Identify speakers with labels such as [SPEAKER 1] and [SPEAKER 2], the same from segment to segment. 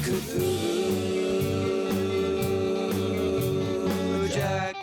[SPEAKER 1] CTHULHU Jack.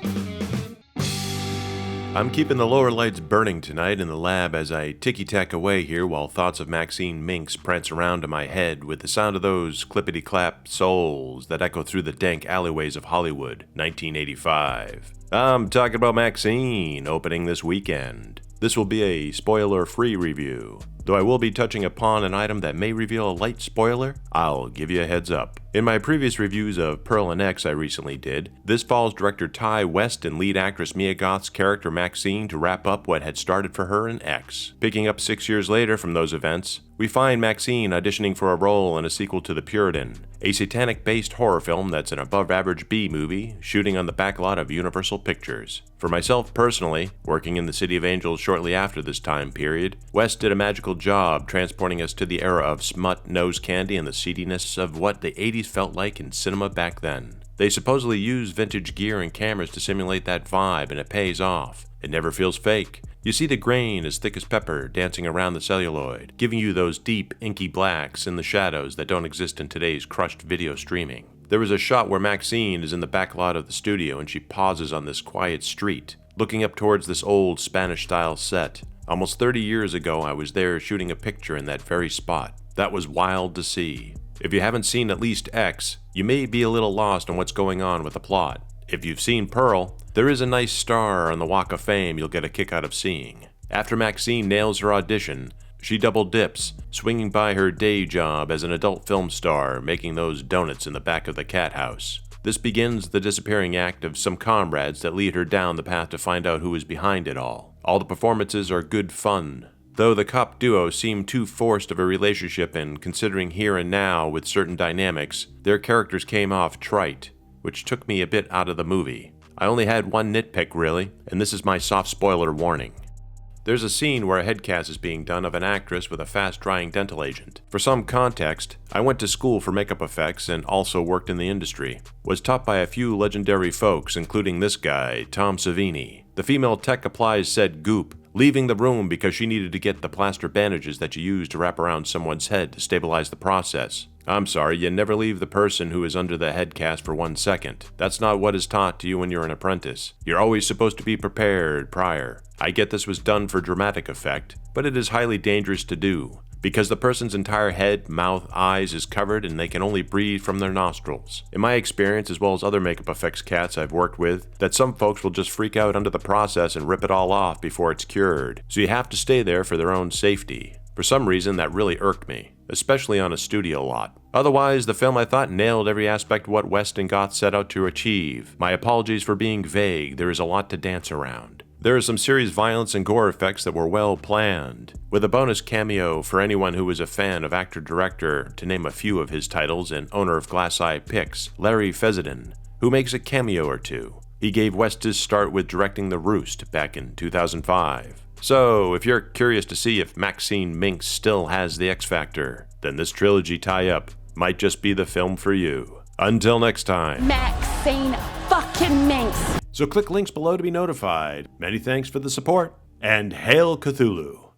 [SPEAKER 2] I'm keeping the lower lights burning tonight in the lab as I ticky-tack away here while thoughts of Maxxxine minks prance around in my head with the sound of those clippity-clap souls that echo through the dank alleyways of Hollywood, 1985. I'm talking about Maxxxine opening this weekend. This will be a spoiler-free review. Though I will be touching upon an item that may reveal a light spoiler, I'll give you a heads up. In my previous reviews of Pearl and X I recently did, this follows director Ty West and lead actress Mia Goth's character Maxxxine to wrap up what had started for her in X. Picking up 6 years later from those events, we find Maxxxine auditioning for a role in a sequel to The Puritan, a satanic-based horror film that's an above-average B-movie shooting on the backlot of Universal Pictures. For myself personally, working in the City of Angels shortly after this time period, West did a magical job transporting us to the era of smut, nose candy, and the seediness of what the 80s felt like in cinema back then. They supposedly use vintage gear and cameras to simulate that vibe, and it pays off. It never feels fake. You see the grain as thick as pepper dancing around the celluloid, giving you those deep, inky blacks in the shadows that don't exist in today's crushed video streaming. There was a shot where Maxxxine is in the back lot of the studio and she pauses on this quiet street, looking up towards this old Spanish-style set. Almost 30 years ago, I was there shooting a picture in that very spot. That was wild to see. If you haven't seen at least X, you may be a little lost on what's going on with the plot. If you've seen Pearl, there is a nice star on the Walk of Fame you'll get a kick out of seeing. After Maxxxine nails her audition, she double dips, swinging by her day job as an adult film star, making those donuts in the back of the cat house. This begins the disappearing act of some comrades that lead her down the path to find out who is behind it all. All the performances are good fun, though the cop duo seem too forced of a relationship, and considering here and now with certain dynamics, their characters came off trite, which took me a bit out of the movie. I only had one nitpick really, and this is my soft spoiler warning. There's a scene where a headcast is being done of an actress with a fast-drying dental agent. For some context, I went to school for makeup effects and also worked in the industry. Was taught by a few legendary folks, including this guy, Tom Savini. The female tech applies said goop, leaving the room because she needed to get the plaster bandages that you use to wrap around someone's head to stabilize the process. I'm sorry, you never leave the person who is under the headcast for 1 second. That's not what is taught to you when you're an apprentice. You're always supposed to be prepared prior. I get this was done for dramatic effect, but it is highly dangerous to do, because the person's entire head, mouth, eyes is covered and they can only breathe from their nostrils. In my experience, as well as other makeup effects cats I've worked with, that some folks will just freak out under the process and rip it all off before it's cured, so you have to stay there for their own safety. For some reason, that really irked me, especially on a studio lot. Otherwise, the film I thought nailed every aspect of what West and Goth set out to achieve. My apologies for being vague, there is a lot to dance around. There is some serious violence and gore effects that were well planned, with a bonus cameo for anyone who is a fan of actor-director, to name a few of his titles, and owner of Glass Eye Pix, Larry Fessenden, who makes a cameo or two. He gave West his start with directing The Roost back in 2005. So, if you're curious to see if Maxxxine Minx still has the X Factor, then this trilogy tie-up might just be the film for you. Until next time.
[SPEAKER 3] Maxxxine fucking Minx.
[SPEAKER 2] So click links below to be notified. Many thanks for the support, and Hail Cthulhu!